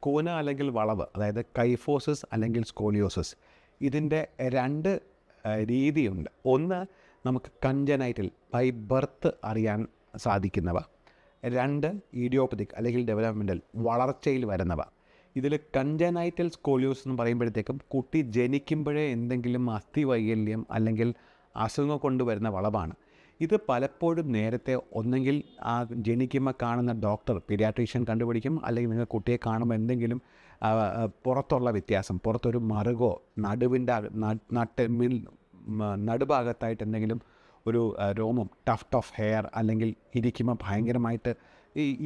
കൂന അല്ലെങ്കിൽ വളവ്, അതായത് കൈഫോസിസ് അല്ലെങ്കിൽ സ്കോലിയോസിസ്, ഇതിൻ്റെ രണ്ട് രീതിയുണ്ട്. ഒന്ന് നമുക്ക് കൺജനൈറ്റൽ ബൈ ബർത്ത് അറിയാൻ സാധിക്കുന്നവ, രണ്ട് ഇഡിയോപ്പതിക് അല്ലെങ്കിൽ ഡെവലപ്മെൻ്റൽ വളർച്ചയിൽ വരുന്നവ. ഇതിൽ കൺജനൈറ്റൽ സ്കോലിയോസിസ് എന്ന് പറയുമ്പോഴത്തേക്കും കുട്ടി ജനിക്കുമ്പോഴേ എന്തെങ്കിലും അസ്ഥിവൈകല്യം അല്ലെങ്കിൽ അസുഖം കൊണ്ടുവരുന്ന വളവാണ്. ഇത് പലപ്പോഴും നേരത്തെ ഒന്നെങ്കിൽ ആ ജനിക്കുമ്പോൾ കാണുന്ന ഡോക്ടർ പീഡിയാട്രീഷ്യൻ കണ്ടുപിടിക്കും, അല്ലെങ്കിൽ നിങ്ങൾ കുട്ടിയെ കാണുമ്പോൾ എന്തെങ്കിലും പുറത്തുള്ള വ്യത്യാസം, പുറത്തൊരു മറുകോ നടുവിൻ്റെ നടുഭാഗത്തായിട്ട് എന്തെങ്കിലും ഒരു രോമം, ടഫ്റ്റ് ഓഫ് ഹെയർ, അല്ലെങ്കിൽ ഇരിക്കുമ്പോൾ ഭയങ്കരമായിട്ട്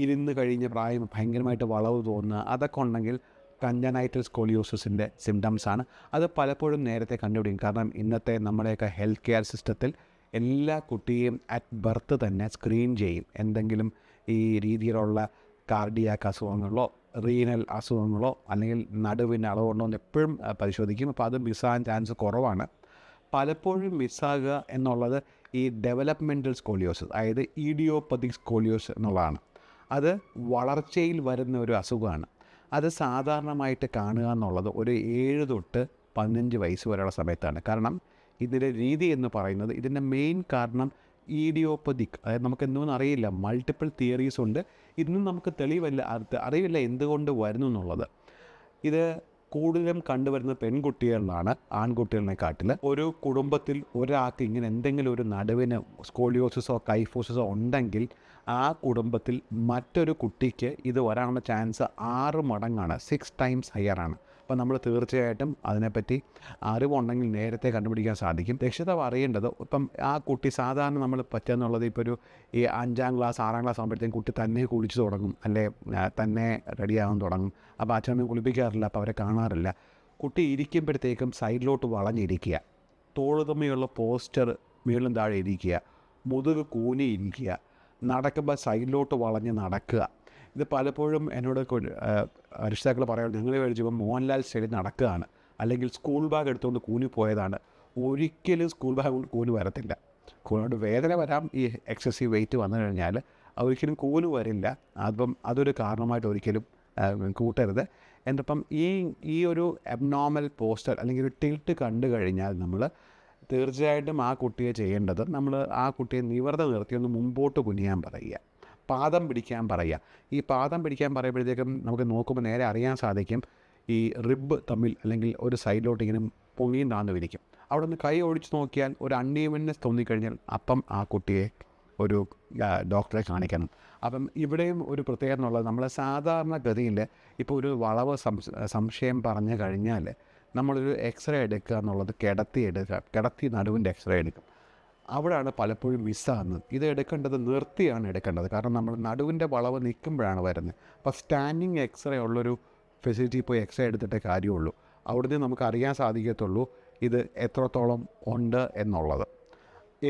ഇരുന്ന് കഴിഞ്ഞ പ്രായം ഭയങ്കരമായിട്ട് വളവ് തോന്നുക, അതൊക്കെ ഉണ്ടെങ്കിൽ കൺജനൈറ്റൽ സ്കോലിയോസിസിൻ്റെ സിംറ്റംസാണ്. അത് പലപ്പോഴും നേരത്തെ കണ്ടുപിടിക്കും. കാരണം ഇന്നത്തെ നമ്മുടെയൊക്കെ ഹെൽത്ത് കെയർ സിസ്റ്റത്തിൽ എല്ലാ കുട്ടിയെയും അറ്റ് ബർത്ത് തന്നെ സ്ക്രീൻ ചെയ്യും. എന്തെങ്കിലും ഈ രീതിയിലുള്ള കാർഡിയാക്ക് അസുഖങ്ങളോ റീനൽ അസുഖങ്ങളോ അല്ലെങ്കിൽ നടുവിൻ്റെ അളവുണ്ടോ എന്ന് എപ്പോഴും പരിശോധിക്കും. അപ്പോൾ അത് മിസ്സാകാൻ ചാൻസ് കുറവാണ്. പലപ്പോഴും മിസ്സാകുക എന്നുള്ളത് ഈ ഡെവലപ്മെൻറ്റൽ സ്കോലിയോസിസ്, അതായത് ഇഡിയോപ്പതിക് സ്കോലിയോസിസ് എന്നുള്ളതാണ്. അത് വളർച്ചയിൽ വരുന്ന ഒരു അസുഖമാണ്. അത് സാധാരണമായിട്ട് കാണുക എന്നുള്ളത് ഒരു 7 തൊട്ട് 15 വയസ്സ് വരെയുള്ള സമയത്താണ്. കാരണം ഇതിൻ്റെ രീതി എന്ന് പറയുന്നത്, ഇതിൻ്റെ മെയിൻ കാരണം ഇഡിയോപ്പതിക്, അതായത് നമുക്ക് എന്തുകൊണ്ടെന്ന് അറിയില്ല, മൾട്ടിപ്പിൾ തിയറീസ് ഉണ്ട്. ഇന്നും നമുക്ക് അറിയില്ല എന്തുകൊണ്ട് വരുന്നു എന്നുള്ളത്. ഇത് കൂടുതലും കണ്ടുവരുന്നത് പെൺകുട്ടികളിലാണ് ആൺകുട്ടികളെക്കാട്ടിൽ. ഒരു കുടുംബത്തിൽ ഒരാൾക്ക് ഇങ്ങനെ എന്തെങ്കിലും ഒരു നടുവിന് സ്കോലിയോസിസോ കൈഫോസിസോ ഉണ്ടെങ്കിൽ ആ കുടുംബത്തിൽ മറ്റൊരു കുട്ടിക്ക് ഇത് വരാനുള്ള ചാൻസ് 6 മടങ്ങാണ്, 6 ടൈംസ് ഹയറാണ്. അപ്പോൾ നമ്മൾ തീർച്ചയായിട്ടും അതിനെപ്പറ്റി അറിവുണ്ടെങ്കിൽ നേരത്തെ കണ്ടുപിടിക്കാൻ സാധിക്കും. രക്ഷിതാവ് അറിയേണ്ടത്, ഇപ്പം ആ കുട്ടി സാധാരണ നമ്മൾ പറ്റുന്നുള്ളത് ഇപ്പോൾ ഒരു 5ാം ക്ലാസ് 6ാം ക്ലാസ് ആകുമ്പോഴത്തേക്കും കുട്ടി തന്നെ കുളിച്ച് തുടങ്ങും, അല്ലെ തന്നെ റെഡിയാകാൻ തുടങ്ങും. അപ്പോൾ അച്ഛനമ്മയും കുളിപ്പിക്കാറില്ല, അപ്പോൾ അവരെ കാണാറില്ല. കുട്ടി ഇരിക്കുമ്പോഴത്തേക്കും സൈഡിലോട്ട് വളഞ്ഞിരിക്കുക, തോളുതമ്മിയുള്ള പോസ്റ്റർ വീണ്ടും താഴെ ഇരിക്കുക, മുതുക് കൂനിയിരിക്കുക, നടക്കുമ്പോൾ സൈഡിലോട്ട് വളഞ്ഞ് നടക്കുക. ഇത് പലപ്പോഴും എന്നോട് രക്ഷിതാക്കൾ പറയാറുണ്ട്, നിങ്ങൾ വിചാരിച്ചപ്പോൾ മോഹൻലാൽ സ്റ്റൈലിൽ നടക്കുകയാണ്, അല്ലെങ്കിൽ സ്കൂൾ ബാഗ് എടുത്തുകൊണ്ട് കൂനി പോയതാണ്. ഒരിക്കലും സ്കൂൾ ബാഗ് കൊണ്ട് കൂന് വരത്തില്ല. കൂനോട് വേദന വരാം, ഈ എക്സസീവ് വെയിറ്റ് വന്നു കഴിഞ്ഞാൽ ഒരിക്കലും കൂന് വരില്ല. അപ്പം അതൊരു കാരണമായിട്ട് ഒരിക്കലും കൂട്ടരുത്. എന്നിപ്പം ഈ ഒരു അബ്നോർമൽ പോസ്റ്റർ അല്ലെങ്കിൽ ഒരു ടിൽറ്റ് കണ്ടു കഴിഞ്ഞാൽ നമ്മൾ തീർച്ചയായിട്ടും ആ കുട്ടിയെ ചെയ്യേണ്ടത്, നമ്മൾ ആ കുട്ടിയെ നിവർന്ന് നിർത്തി ഒന്ന് മുമ്പോട്ട് കുനിയാൻ പറയുക, പാദം പിടിക്കാൻ പറയുക. ഈ പാദം പിടിക്കാൻ പറയുമ്പോഴത്തേക്കും നമുക്ക് നോക്കുമ്പോൾ നേരെ അറിയാൻ സാധിക്കും ഈ റിബ് തമ്മിൽ അല്ലെങ്കിൽ ഒരു സൈഡിലോട്ട് ഇങ്ങനെ പൊങ്ങിയും താഴ്ന്നു ഇരിക്കും. അവിടെ നിന്ന് കൈ ഒഴിച്ച് നോക്കിയാൽ ഒരു അൺഈവൻനെസ് തോന്നിക്കഴിഞ്ഞാൽ അപ്പം ആ കുട്ടിയെ ഒരു ഡോക്ടറെ കാണിക്കണം. അപ്പം ഇവിടെയും ഒരു പ്രത്യേകത എന്നുള്ളത്, നമ്മൾ സാധാരണഗതിയിൽ ഇപ്പോൾ ഒരു വളവ് സംശയം പറഞ്ഞു കഴിഞ്ഞാൽ നമ്മളൊരു എക്സ്റേ എടുക്കുക എന്നുള്ളത് കിടത്തി നടുവിൻ്റെ എക്സ്റേ എടുക്കും. അവിടെയാണ് പലപ്പോഴും മിസ്സാകുന്നത്. ഇത് എടുക്കേണ്ടത് നിർത്തിയാണ് എടുക്കേണ്ടത്. കാരണം നമ്മൾ നടുവിൻ്റെ വളവ് നിൽക്കുമ്പോഴാണ് വരുന്നത്. അപ്പോൾ സ്റ്റാൻഡിങ് എക്സ്റേ ഉള്ളൊരു ഫെസിലിറ്റി പോയി എക്സ്റേ എടുത്തിട്ടേ കാര്യമുള്ളൂ. അവിടുന്ന് നമുക്ക് അറിയാൻ സാധിക്കത്തുള്ളൂ ഇത് എത്രത്തോളം ഉണ്ട് എന്നുള്ളത്.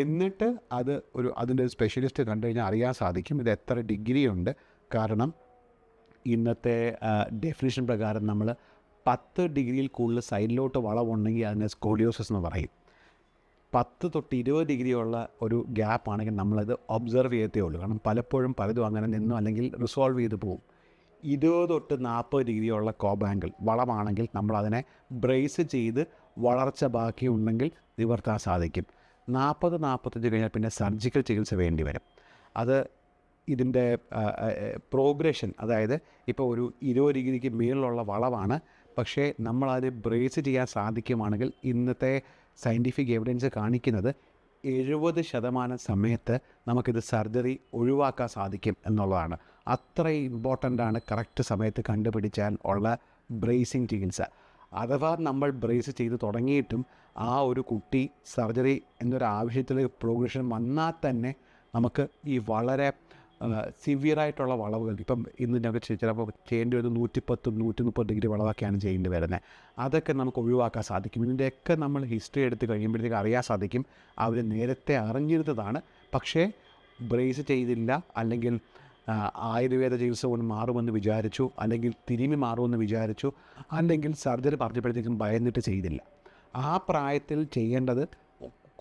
എന്നിട്ട് അതിൻ്റെ ഒരു സ്പെഷ്യലിസ്റ്റ് കണ്ടു കഴിഞ്ഞാൽ അറിയാൻ സാധിക്കും ഇത് എത്ര ഡിഗ്രി ഉണ്ട്. കാരണം ഇന്നത്തെ ഡെഫിനിഷൻ പ്രകാരം നമ്മൾ 10 ഡിഗ്രിയിൽ കൂടുതൽ സൈഡിലോട്ട് വളവുണ്ടെങ്കിൽ അതിനെ സ്കോലിയോസിസ് എന്ന് പറയും. 10 തൊട്ട് 20 ഡിഗ്രിയുള്ള ഒരു ഗ്യാപ്പ് ആണെങ്കിൽ നമ്മളത് ഒബ്സർവ് ചെയ്യത്തേ ഉള്ളൂ. കാരണം പലപ്പോഴും പലതും അങ്ങനെ നിന്നും അല്ലെങ്കിൽ റിസോൾവ് ചെയ്ത് പോകും. 20 തൊട്ട് 40 ഡിഗ്രിയുള്ള കോബ് ആംഗിൾ വളമാണെങ്കിൽ നമ്മളതിനെ ബ്രേസ് ചെയ്ത് വളർച്ച ബാക്കിയുണ്ടെങ്കിൽ നിവർത്താൻ സാധിക്കും. 40-45 കഴിഞ്ഞാൽ പിന്നെ സർജിക്കൽ ചികിത്സ വേണ്ടി വരും. അത് ഇതിൻ്റെ പ്രോഗ്രഷൻ, അതായത് ഇപ്പോൾ ഒരു 20 ഡിഗ്രിക്ക് മേളിലുള്ള വളവാണ്, പക്ഷേ നമ്മളത് ബ്രേസ് ചെയ്യാൻ സാധിക്കുവാണെങ്കിൽ ഇന്നത്തെ സയൻറ്റിഫിക് എവിഡൻസ് കാണിക്കുന്നത് 70% സമയത്ത് നമുക്കിത് സർജറി ഒഴിവാക്കാൻ സാധിക്കും എന്നുള്ളതാണ്. അത്രയും ഇമ്പോർട്ടൻ്റാണ് കറക്റ്റ് സമയത്ത് കണ്ടുപിടിച്ചാൽ ഉള്ള ബ്രേസിങ് ചികിത്സ. അഥവാ നമ്മൾ ബ്രേസ് ചെയ്ത് തുടങ്ങിയിട്ടും ആ ഒരു കുട്ടി സർജറി എന്നൊരാവശ്യത്തിൽ പ്രോഗ്രഷൻ വന്നാൽ തന്നെ നമുക്ക് ഈ വളരെ സിവിയറായിട്ടുള്ള വളവുകൾ, ഇപ്പം ഇന്ന് ഞങ്ങൾക്ക് ചിലപ്പോൾ ചെയ്യേണ്ടി വരുന്നത് 110-130 ഡിഗ്രി വളവൊക്കെയാണ് ചെയ്യേണ്ടി വരുന്നത്. അതൊക്കെ നമുക്ക് ഒഴിവാക്കാൻ സാധിക്കും. ഇതിൻ്റെയൊക്കെ നമ്മൾ ഹിസ്റ്ററി എടുത്ത് കഴിയുമ്പോഴത്തേക്ക് അറിയാൻ സാധിക്കും അവർ നേരത്തെ അറിഞ്ഞിരുന്നതാണ്, പക്ഷേ ബ്രേസ് ചെയ്തില്ല, അല്ലെങ്കിൽ ആയുർവേദ ചികിത്സ കൊണ്ട് മാറുമെന്ന് വിചാരിച്ചു, അല്ലെങ്കിൽ തിരുമി മാറുമെന്ന് വിചാരിച്ചു, അല്ലെങ്കിൽ സർജറി പറഞ്ഞപ്പോഴത്തേക്കും ഭയന്നിട്ട് ചെയ്തില്ല. ആ പ്രായത്തിൽ ചെയ്യേണ്ടത്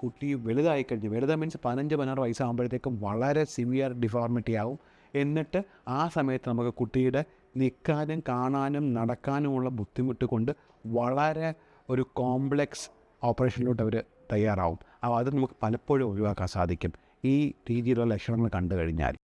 കുട്ടി വലുതായി കഴിഞ്ഞ്, വലുതാ മീൻസ് 15-16 വയസ്സാകുമ്പോഴത്തേക്കും വളരെ സിവിയർ ഡിഫോർമിറ്റി ആവും. എന്നിട്ട് ആ സമയത്ത് നമുക്ക് കുട്ടിയുടെ നിൽക്കാനും കാണാനും നടക്കാനുമുള്ള ബുദ്ധിമുട്ട് കൊണ്ട് വളരെ ഒരു കോംപ്ലക്സ് ഓപ്പറേഷനിലോട്ട് അവർ തയ്യാറാവും. അപ്പോൾ അത് നമുക്ക് പലപ്പോഴും ഒഴിവാക്കാൻ സാധിക്കും ഈ രീതിയിലുള്ള ലക്ഷണങ്ങൾ കണ്ടു കഴിഞ്ഞാൽ.